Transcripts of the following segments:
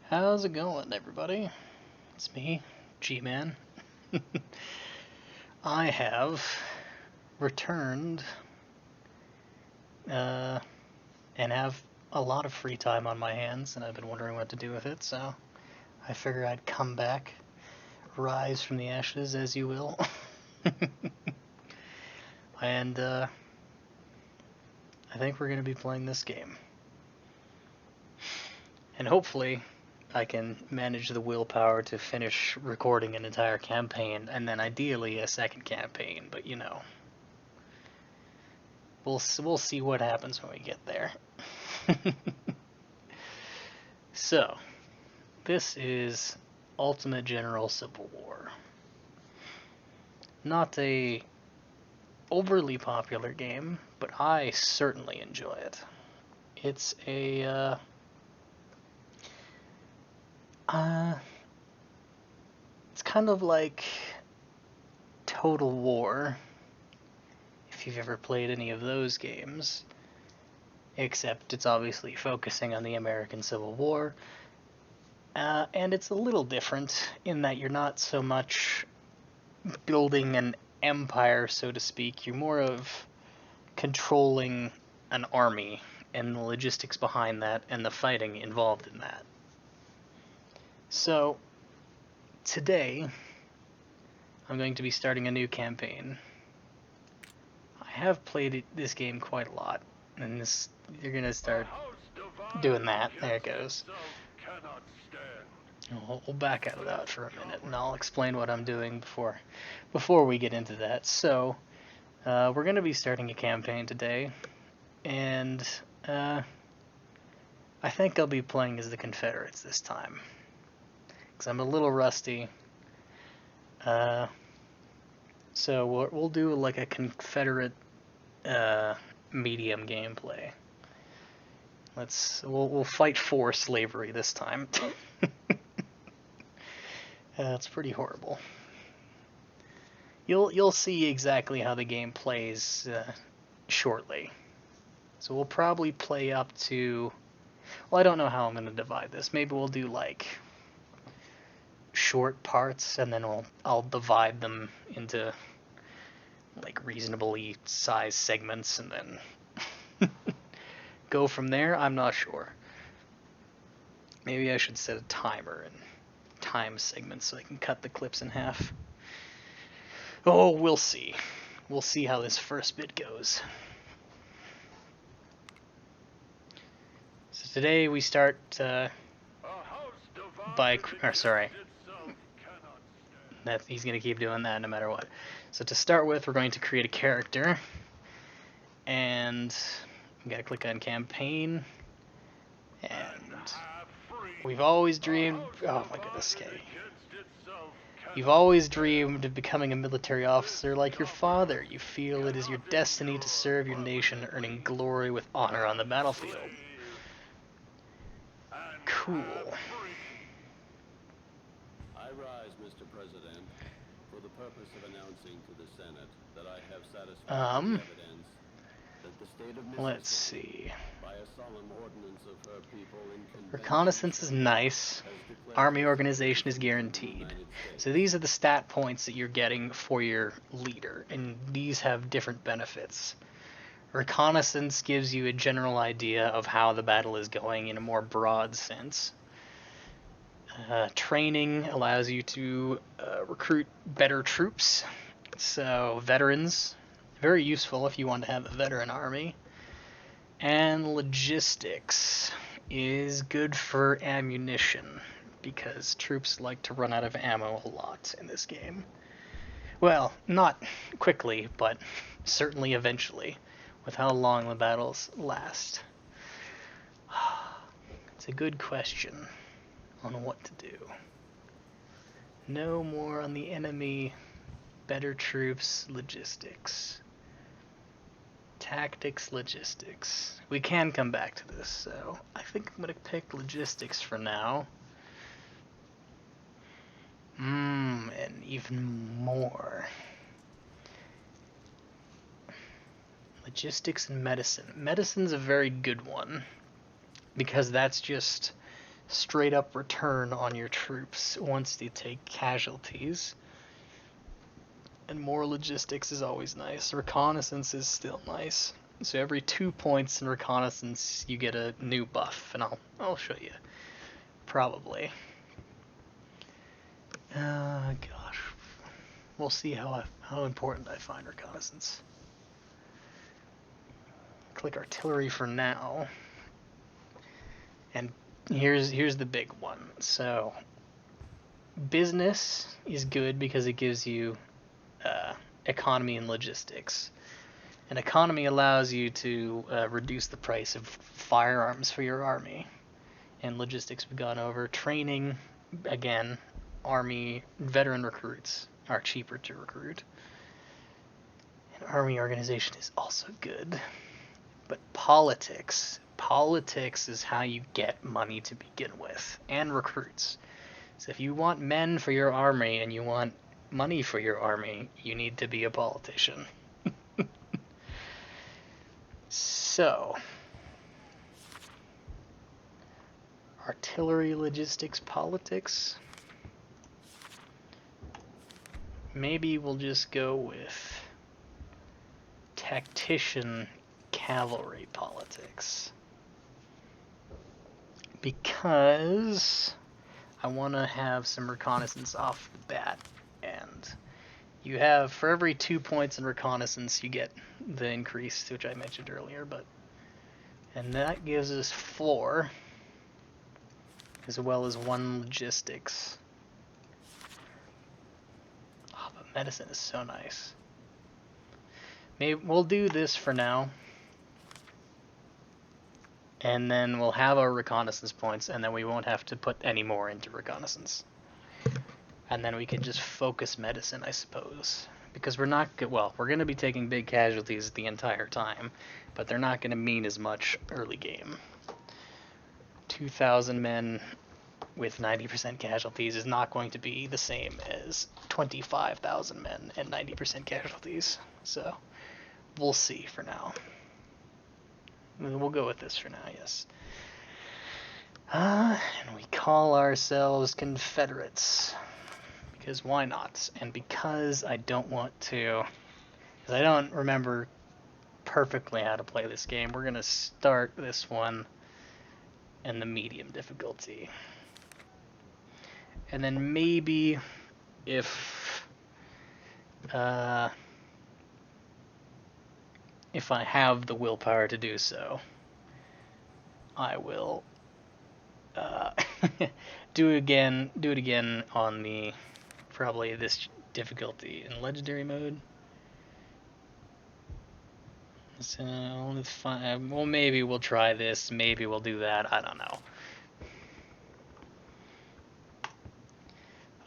How's it going, everybody? It's me, G-Man. I have returned and have a lot of free time on my hands, and I've been wondering what to do with it, so I figured I'd come back, rise from the ashes, as you will. And I think we're going to be playing this game. And hopefully I can manage the willpower to finish recording an entire campaign, and then ideally a second campaign, but you know. We'll see what happens when we get there. So, this is Ultimate General Civil War. Not a overly popular game, but I certainly enjoy it. It's a it's kind of like Total War, if you've ever played any of those games, except it's obviously focusing on the American Civil War, and it's a little different in that you're not so much building an empire, so to speak. You're more of controlling an army and the logistics behind that and the fighting involved in that. So, today, I'm going to be starting a new campaign. I have played this game quite a lot, and you're gonna start doing that. There it goes. We'll back out of that for a minute, and I'll explain what I'm doing before we get into that. So, we're gonna be starting a campaign today, and I think I'll be playing as the Confederates this time, because I'm a little rusty. So we'll do like a Confederate medium gameplay. We'll fight for slavery this time. It's pretty horrible. You'll see exactly how the game plays shortly. So we'll probably play up to, well, I don't know how I'm going to divide this. Maybe we'll do like short parts, and then I'll divide them into like reasonably sized segments, and then go from there. I'm not sure. Maybe I should set a timer and time segments so I can cut the clips in half. Oh, we'll see. We'll see how this first bit goes. So today we start he's going to keep doing that no matter what. So to start with, we're going to create a character, and we got to click on campaign, and we've always dreamed, oh my goodness, okay. You've always dreamed of becoming a military officer like your father. You feel it is your destiny to serve your nation, earning glory with honor on the battlefield. Cool. I rise, Mr. President, for the purpose of announcing to the Senate that I have satisfied the evidence that the state of let's see. by a solemn ordinance of her people in Reconnaissance is nice. Army organization is guaranteed. So these are the stat points that you're getting for your leader, and these have different benefits. Reconnaissance gives you a general idea of how the battle is going in a more broad sense. Training allows you to recruit better troops, so veterans, very useful if you want to have a veteran army. And logistics is good for ammunition, because troops like to run out of ammo a lot in this game. Well, not quickly, but certainly eventually, with how long the battles last. It's a good question on what to do. No more on the enemy, better troops, logistics. Tactics, logistics. We can come back to this, so I think I'm going to pick logistics for now. And even more. Logistics and medicine. Medicine's a very good one, because that's just straight up return on your troops once they take casualties. And more logistics is always nice. Reconnaissance is still nice. So every 2 points in reconnaissance, you get a new buff, and I'll show you. Probably. Gosh. We'll see how important I find reconnaissance. Click artillery for now. And here's the big one. So business is good because it gives you economy and logistics. And economy allows you to reduce the price of firearms for your army. And logistics we've gone over. Training, again, army veteran recruits are cheaper to recruit. And army organization is also good. But politics is how you get money to begin with, and recruits. So if you want men for your army and you want money for your army, you need to be a politician. So, artillery, logistics, politics. Maybe we'll just go with tactician, cavalry, politics. Because I want to have some reconnaissance off the bat. And you have, for every 2 points in reconnaissance, you get the increase, which I mentioned earlier. And that gives us 4, as well as 1 logistics. Oh, but medicine is so nice. Maybe we'll do this for now. And then we'll have our reconnaissance points, and then we won't have to put any more into reconnaissance. And then we can just focus medicine, I suppose. Because we're going to be taking big casualties the entire time, but they're not going to mean as much early game. 2,000 men with 90% casualties is not going to be the same as 25,000 men and 90% casualties. So, we'll see for now. We'll go with this for now, yes. And we call ourselves Confederates. Because why not? And because I don't want to... Because I don't remember perfectly how to play this game, we're going to start this one in the medium difficulty. And then maybe if I have the willpower to do so, I will do it again on the probably this difficulty in legendary mode. So only 5. Well, maybe we'll try this. Maybe we'll do that. I don't know.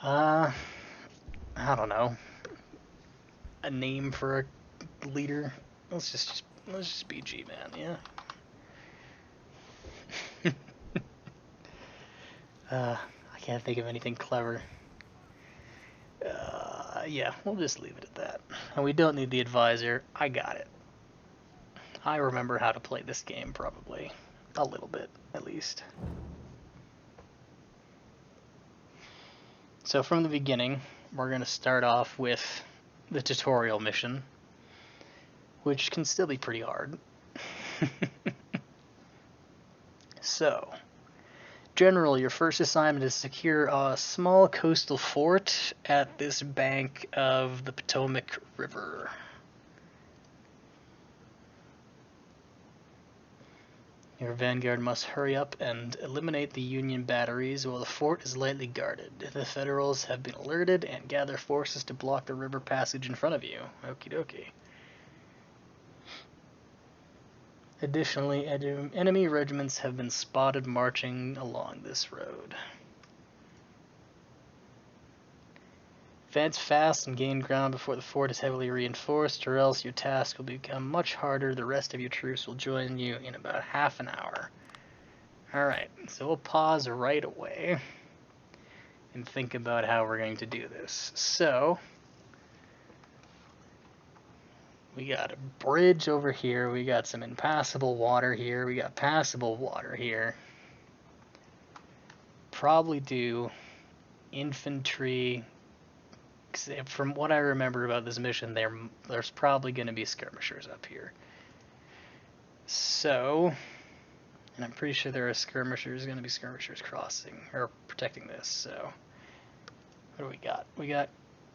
I don't know. A name for a leader. Let's just be G-Man, yeah. I can't think of anything clever. Yeah, we'll just leave it at that. And we don't need the advisor. I got it. I remember how to play this game, probably. A little bit, at least. So from the beginning, we're going to start off with the tutorial mission, which can still be pretty hard. So, General, your first assignment is to secure a small coastal fort at this bank of the Potomac River. Your vanguard must hurry up and eliminate the Union batteries while the fort is lightly guarded. The Federals have been alerted and gather forces to block the river passage in front of you. Okie dokie. Additionally, enemy regiments have been spotted marching along this road. Advance fast and gain ground before the fort is heavily reinforced, or else your task will become much harder. The rest of your troops will join you in about half an hour. Alright, so we'll pause right away and think about how we're going to do this. So, we got a bridge over here, we got some impassable water here, we got passable water here. probably do infantry. From what I remember about this mission, there's probably going to be skirmishers up here. So, and I'm pretty sure there are skirmishers, going to be skirmishers crossing, or protecting this, so. What do we got? We got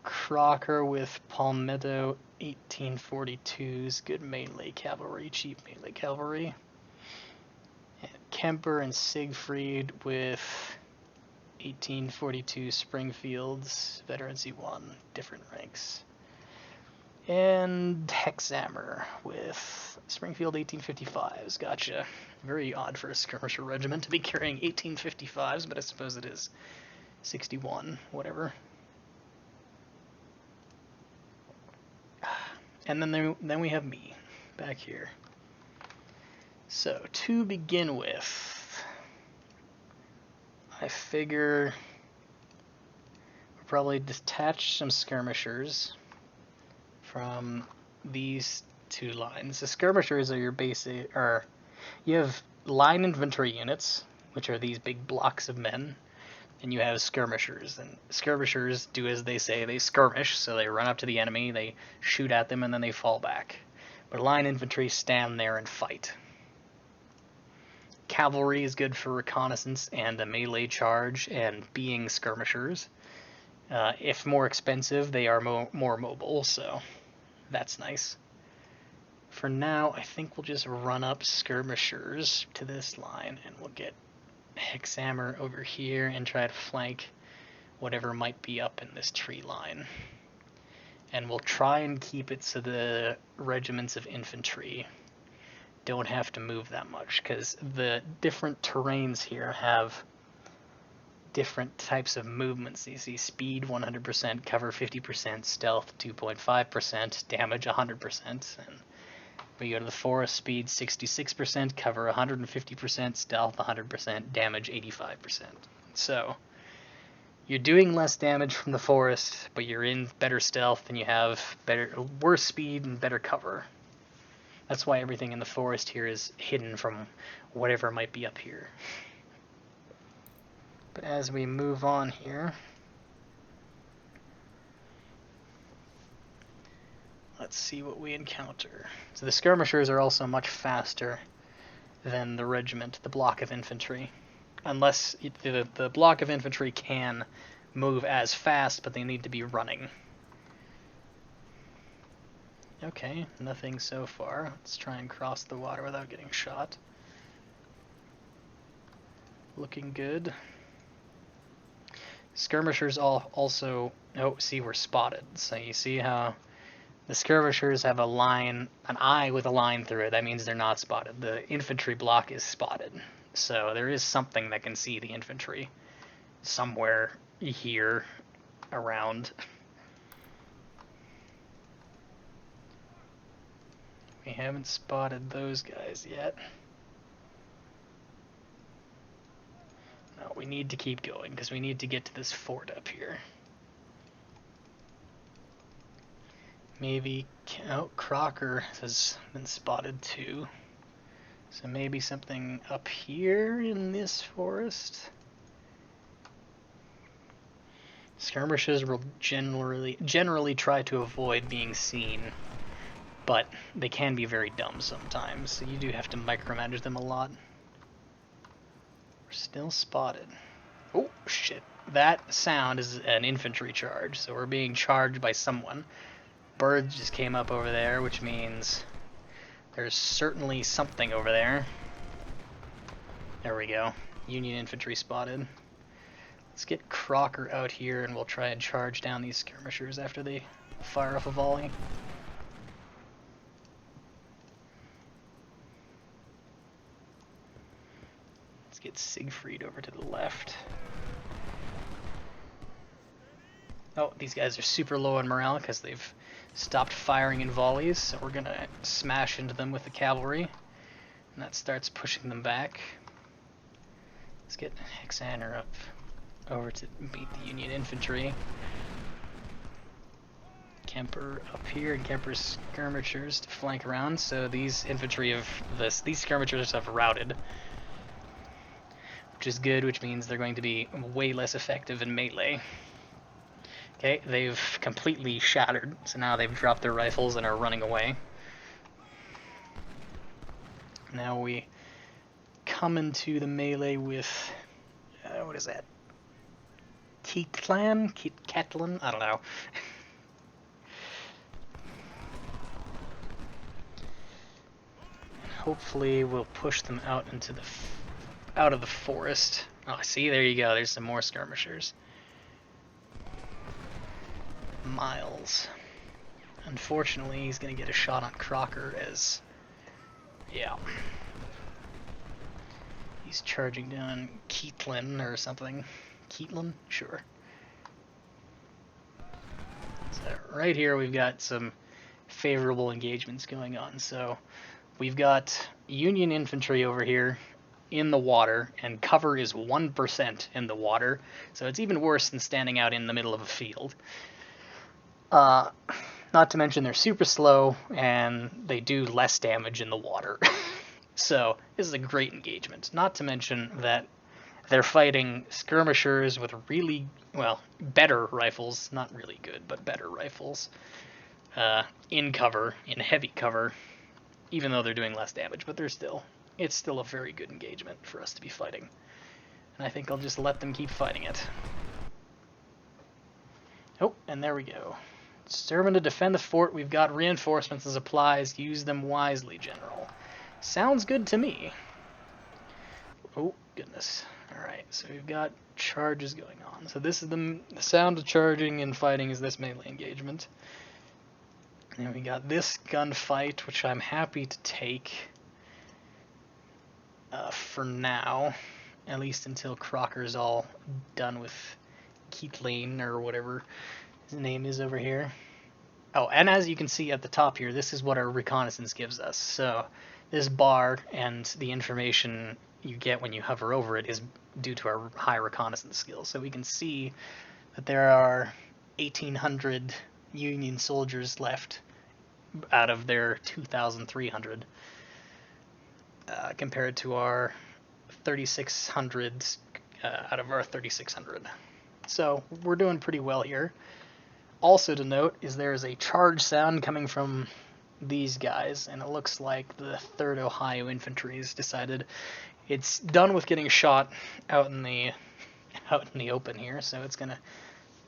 Crocker with Palmetto 1842s, good melee cavalry, cheap melee cavalry. And Kemper and Siegfried with 1842 Springfields, veteran C1, different ranks. And Hexhammer with Springfield 1855s, gotcha. Very odd for a skirmisher regiment to be carrying 1855s, but I suppose it is 61, whatever. And then we have me back here. So to begin with, I figure we'll probably detach some skirmishers from these two lines. The skirmishers are your basic, or you have line infantry units, which are these big blocks of men, and you have skirmishers. And skirmishers do as they say, they skirmish, so they run up to the enemy, they shoot at them, and then they fall back. But line infantry stand there and fight. Cavalry is good for reconnaissance and a melee charge and being skirmishers. If more expensive, they are more mobile, so that's nice. For now, I think we'll just run up skirmishers to this line, and we'll get Hexhammer over here and try to flank whatever might be up in this tree line. And we'll try and keep it so the regiments of infantry don't have to move that much, because the different terrains here have different types of movements. You see speed 100%, cover 50%, stealth 2.5%, damage 100%, and we go to the forest, speed 66%, cover 150%, stealth 100%, damage 85%. So you're doing less damage from the forest, but you're in better stealth and you have worse speed and better cover. That's why everything in the forest here is hidden from whatever might be up here. But as we move on here, let's see what we encounter. So the skirmishers are also much faster than the regiment, the block of infantry. Unless the block of infantry can move as fast, but they need to be running. Okay, nothing so far. Let's try and cross the water without getting shot. Looking good. Skirmishers also... Oh, see, we're spotted. So you see how the skirmishers have a line, an eye with a line through it. That means they're not spotted. The infantry block is spotted. So there is something that can see the infantry somewhere here around. We haven't spotted those guys yet. No, we need to keep going because we need to get to this fort up here. Maybe, oh, Crocker has been spotted too. So maybe something up here in this forest. Skirmishers will generally try to avoid being seen, but they can be very dumb sometimes, so you do have to micromanage them a lot. We're still spotted. Oh, shit. That sound is an infantry charge, so we're being charged by someone. Birds just came up over there, which means there's certainly something over there. There we go. Union infantry spotted. Let's get Crocker out here and we'll try and charge down these skirmishers after they fire off a volley. Let's get Siegfried over to the left. Oh, these guys are super low on morale because they've stopped firing in volleys, so we're gonna smash into them with the cavalry, and that starts pushing them back. Let's get Hexhammer up over to beat the Union infantry. Kemper up here, and Kemper's skirmishers to flank around, so these infantry of these skirmishers have routed. which is good, which means they're going to be way less effective in melee. Okay, they've completely shattered, so now they've dropped their rifles and are running away. Now we come into the melee with, what is that? Keatlan? Keatlan? I don't know. Hopefully we'll push them out into out of the forest. Oh, see, there you go. There's some more skirmishers. Miles. Unfortunately, he's gonna get a shot on Crocker as, yeah. He's charging down Keatlan or something. Keatlan? Sure. So right here we've got some favorable engagements going on. So we've got Union infantry over here in the water, and cover is 1% in the water, so it's even worse than standing out in the middle of a field. Not to mention they're super slow, and they do less damage in the water. So this is a great engagement. Not to mention that they're fighting skirmishers with really, well, better rifles. Not really good, but better rifles. In cover, in heavy cover, even though they're doing less damage, but it's still a very good engagement for us to be fighting. And I think I'll just let them keep fighting it. Oh, and there we go. Determined to defend the fort. We've got reinforcements and supplies. Use them wisely, General. Sounds good to me. Oh, goodness. Alright, so we've got charges going on. So this is the sound of charging and fighting is this melee engagement. And we got this gunfight, which I'm happy to take for now, at least until Crocker's all done with Keatlan or whatever his name is over here. Oh, and as you can see at the top here, this is what our reconnaissance gives us. So this bar and the information you get when you hover over it is due to our high reconnaissance skills. So we can see that there are 1,800 Union soldiers left out of their 2,300, compared to our 3,600 out of our 3,600. So we're doing pretty well here. Also to note is there is a charge sound coming from these guys, and it looks like the 3rd Ohio Infantry has decided it's done with getting shot out in the open here, so it's gonna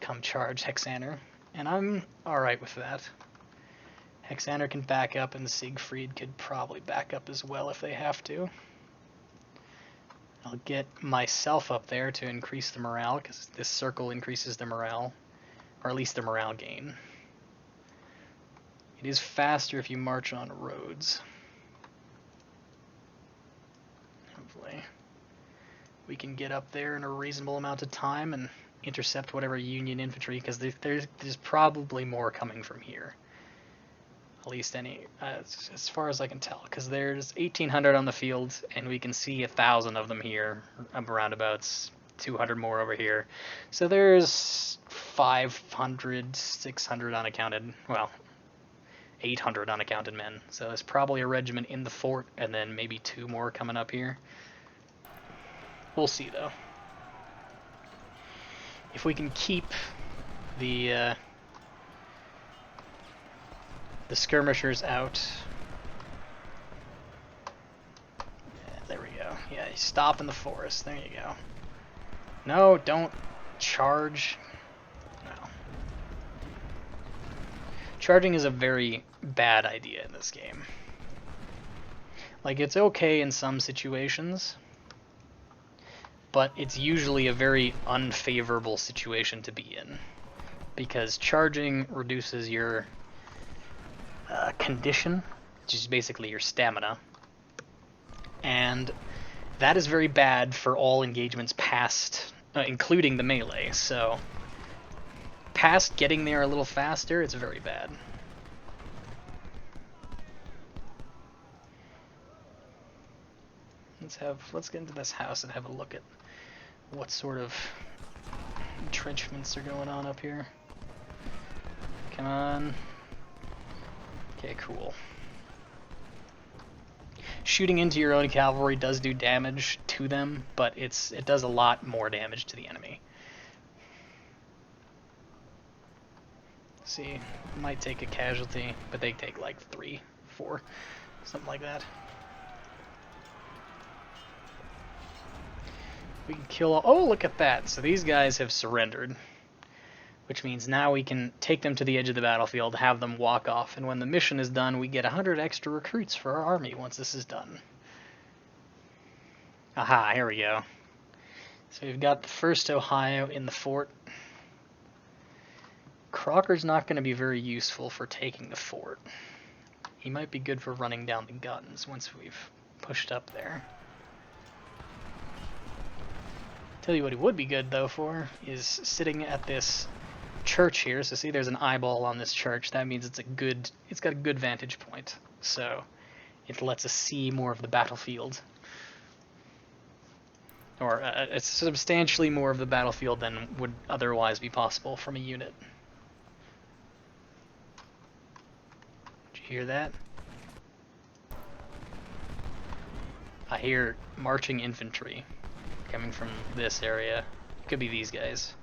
come charge Hexander, and I'm alright with that. Hexander can back up, and Siegfried could probably back up as well if they have to. I'll get myself up there to increase the morale, because this circle increases the morale, or at least the morale gain. It is faster if you march on roads. Hopefully we can get up there in a reasonable amount of time and intercept whatever Union infantry, because there's probably more coming from here. At least as far as I can tell, because there's 1,800 on the field, and we can see 1,000 of them here, roundabouts, 200 more over here. So there's 500, 600 unaccounted, well, 800 unaccounted men. So there's probably a regiment in the fort, and then maybe 2 more coming up here. We'll see, though. If we can keep the skirmishers out. Yeah, there we go. Yeah, stop in the forest. There you go. No, don't charge. No. Charging is a very bad idea in this game. Like, it's okay in some situations, but it's usually a very unfavorable situation to be in, because charging reduces your condition, which is basically your stamina, and that is very bad for all engagements past, including the melee. So past getting there a little faster, it's very bad. Let's get into this house and have a look at what sort of entrenchments are going on up here. Come on. Okay, cool. shooting into your own cavalry does do damage to them, but it does a lot more damage to the enemy. See, might take a casualty, but they take like 3, 4, something like that. We can kill all... Oh, look at that! So these guys have surrendered, which means now we can take them to the edge of the battlefield, have them walk off, and when the mission is done, we get 100 extra recruits for our army once this is done. Aha, here we go. So we've got the 1st Ohio in the fort. Crocker's not going to be very useful for taking the fort. He might be good for running down the guns once we've pushed up there. Tell you what he would be good, though, for is sitting at this church here. So see, there's an eyeball on this church. That means it's got a good vantage point. So it lets us see more of the battlefield. Or it's substantially more of the battlefield than would otherwise be possible from a unit. Did you hear that? I hear marching infantry coming from this area. Could be these guys.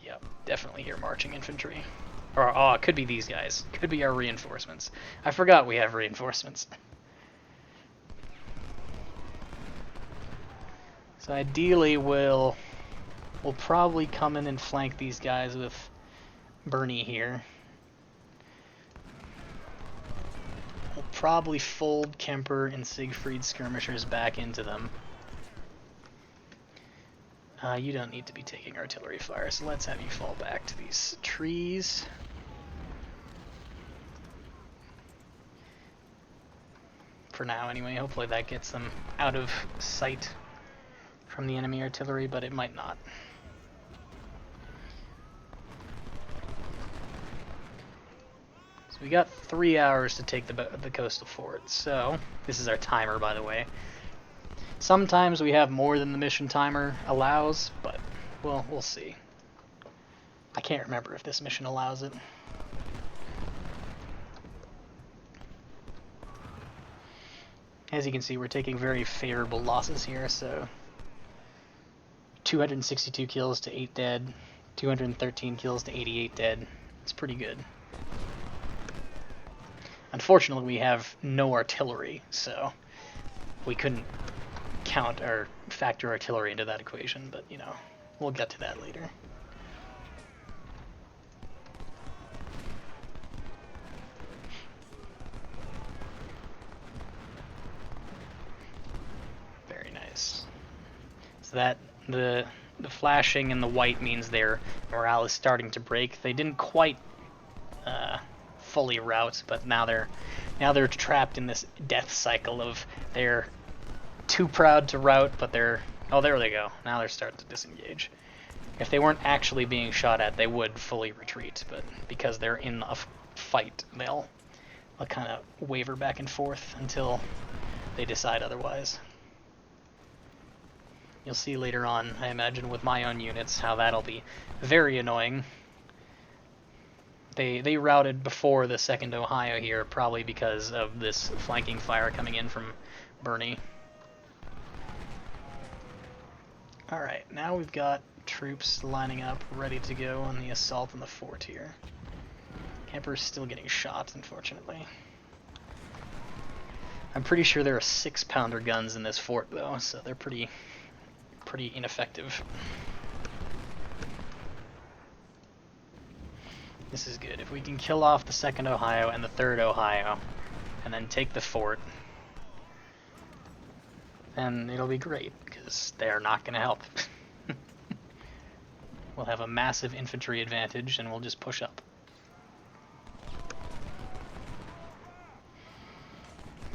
Yep, definitely hear marching infantry. Or, oh, it could be these guys. Could be our reinforcements. I forgot we have reinforcements. So ideally we'll probably come in and flank these guys with Bernie here. We'll probably fold Kemper and Siegfried's skirmishers back into them. You don't need to be taking artillery fire, so let's have you fall back to these trees. For now, anyway. Hopefully that gets them out of sight from the enemy artillery, but it might not. So we got 3 hours to take the coastal fort, so this is our timer, by the way. Sometimes we have more than the mission timer allows, but well, we'll see. I can't remember if this mission allows it. As you can see, we're taking very favorable losses here, so 262 kills to 8 dead, 213 kills to 88 dead. It's pretty good. Unfortunately, we have no artillery, so we couldn't count or factor artillery into that equation, but you know, we'll get to that later. Very nice. So that the flashing and the white means their morale is starting to break. They didn't quite fully rout, but now they're trapped in this death cycle of they're too proud to rout, but they're... Oh, there they go. Now they're starting to disengage. If they weren't actually being shot at, they would fully retreat, but because they're in a fight, they'll kind of waver back and forth until they decide otherwise. You'll see later on, I imagine, with my own units, how that'll be very annoying. They routed before the 2nd Ohio here, probably because of this flanking fire coming in from Bernie. Alright, now we've got troops lining up, ready to go on the assault on the fort here. Kemper's still getting shot, unfortunately. I'm pretty sure there are 6-pounder guns in this fort, though, so they're pretty ineffective. This is good. If we can kill off the 2nd Ohio and the 3rd Ohio, and then take the fort, then it'll be great, because they're not going to help. We'll have a massive infantry advantage, and we'll just push up.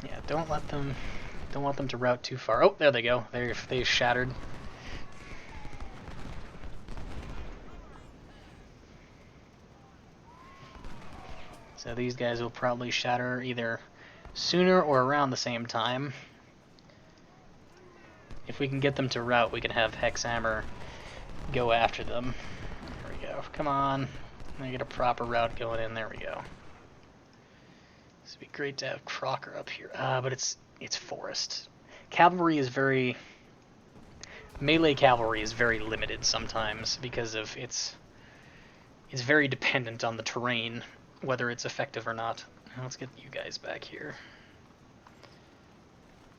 Yeah, don't let them to rout too far. Oh, there they go. They've shattered. So these guys will probably shatter either sooner or around the same time. If we can get them to rout, we can have Hexhammer go after them. There we go. Come on. I get a proper route going in. There we go. This would be great to have Crocker up here. But it's forest. Cavalry is very... Melee cavalry is very limited sometimes because of it's very dependent on the terrain, whether it's effective or not. Let's get you guys back here.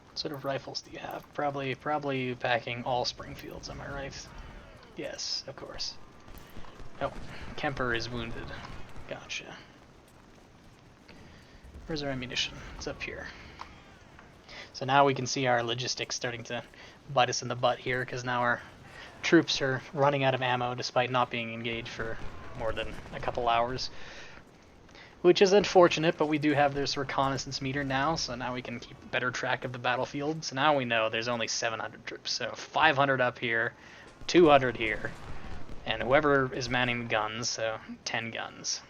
What sort of rifles do you have? Probably packing all Springfields, am I right? Yes, of course. Oh, Kemper is wounded. Gotcha. Where's our ammunition? It's up here. So now we can see our logistics starting to bite us in the butt here, because now our troops are running out of ammo despite not being engaged for more than a couple hours. Which is unfortunate, but we do have this reconnaissance meter now, so now we can keep better track of the battlefield. So now we know there's only 700 troops, so 500 up here, 200 here, and whoever is manning the guns, so 10 guns.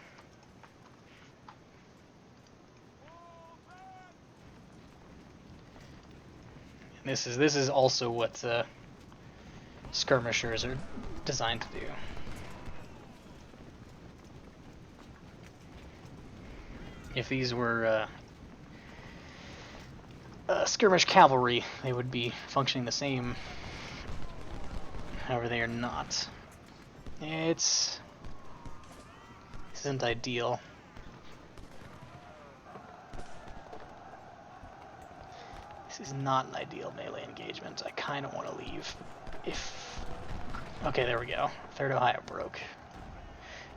This is also what skirmishers are designed to do. If these were skirmish cavalry, they would be functioning the same. However, they are not. This isn't ideal. This is not an ideal melee engagement. I kind of want to leave. Okay, there we go. 3rd Ohio broke.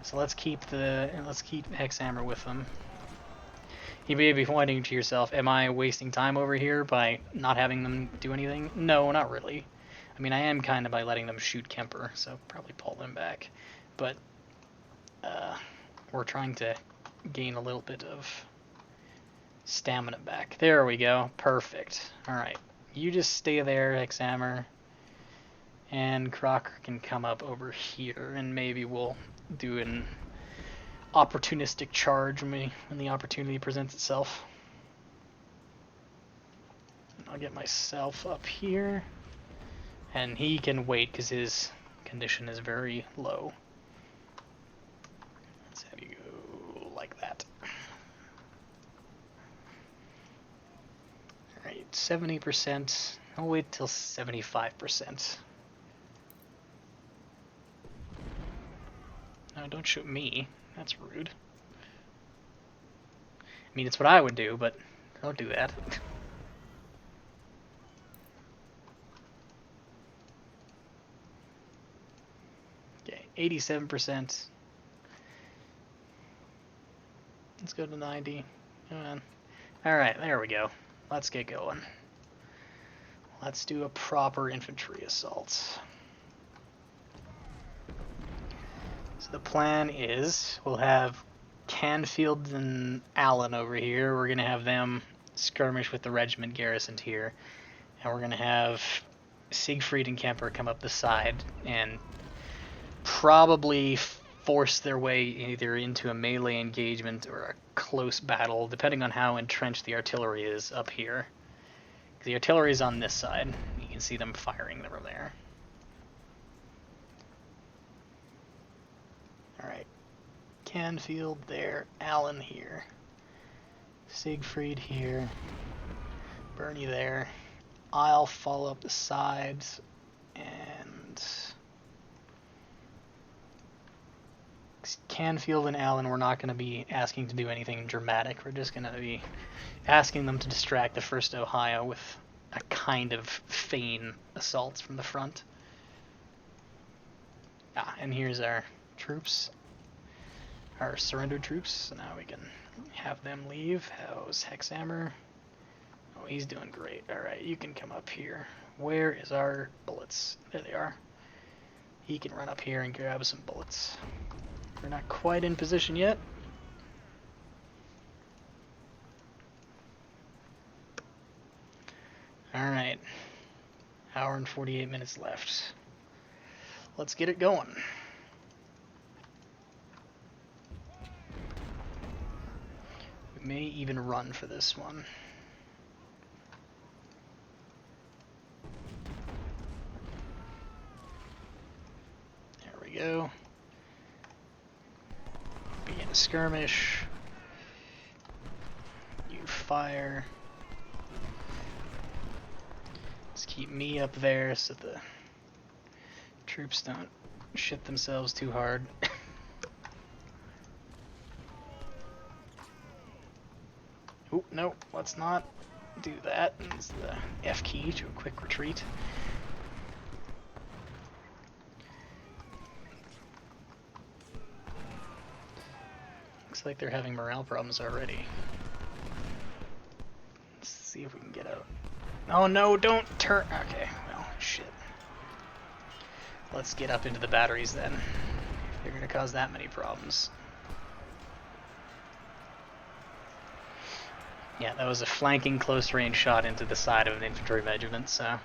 So let's keep Hexhammer with them. You may be wondering to yourself, am I wasting time over here by not having them do anything? No, not really. I mean, I am kind of by letting them shoot Kemper, so probably pull them back. But we're trying to gain a little bit of stamina back. There we go. Perfect. Alright. You just stay there, Hexhammer. And Crocker can come up over here, and maybe we'll do an opportunistic charge when the opportunity presents itself. I'll get myself up here, and he can wait because his condition is very low. Let's have you go like that. Alright, 70%. I'll wait till 75%. No, don't shoot me. That's rude. I mean, it's what I would do, but don't do that. Okay, 87%. Let's go to 90. Come on. Alright, there we go. Let's get going. Let's do a proper infantry assault. So the plan is, we'll have Canfield and Allen over here. We're going to have them skirmish with the regiment garrisoned here. And we're going to have Siegfried and Kemper come up the side and probably force their way either into a melee engagement or a close battle, depending on how entrenched the artillery is up here. The artillery is on this side. You can see them firing over there. Alright, Canfield there, Allen here, Siegfried here, Bernie there. I'll follow up the sides, and Canfield and Allen, we're not going to be asking to do anything dramatic. We're just going to be asking them to distract the 1st Ohio with a kind of feign assaults from the front. And here's our troops, our surrendered troops, so now we can have them leave. How's Hexhammer? Oh, he's doing great. Alright, you can come up here. Where is our bullets? There they are. He can run up here and grab some bullets. We're not quite in position yet. Alright, hour and 48 minutes left. Let's get it going. We may even run for this one. There we go. skirmish. You fire. Let's keep me up there so the troops don't shit themselves too hard. Oh, no, let's not do that. It's the F key to a quick retreat. Looks like they're having morale problems already. Let's see if we can get out. Oh no, don't turn. Okay, well, shit. Let's get up into the batteries then. They're gonna cause that many problems. Yeah, that was a flanking close range shot into the side of an infantry regiment, so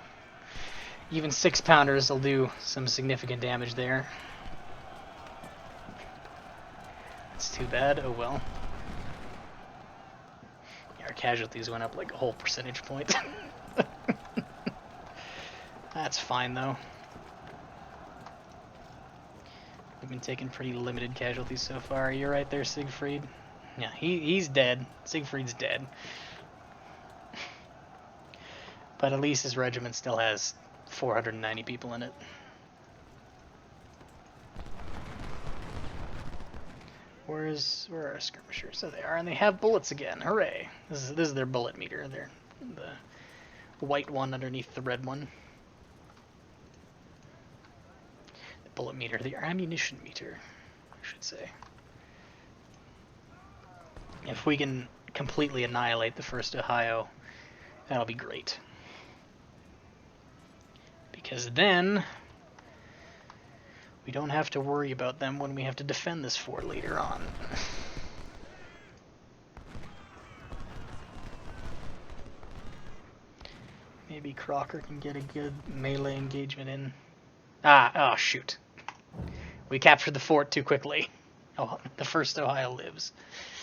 even 6-pounders will do some significant damage there. That's too bad, oh well. Yeah, our casualties went up like a whole percentage point. That's fine though. We've been taking pretty limited casualties so far. You're right there, Siegfried. Yeah, he's dead. Siegfried's dead. But at least his regiment still has 490 people in it. Where are our skirmishers? So they are, and they have bullets again. Hooray! This is their bullet meter. They're the white one underneath the red one. The bullet meter, the ammunition meter, I should say. If we can completely annihilate the 1st Ohio, that'll be great. Because then we don't have to worry about them when we have to defend this fort later on. Maybe Crocker can get a good melee engagement in. Oh shoot. We captured the fort too quickly. Oh, the 1st Ohio lives.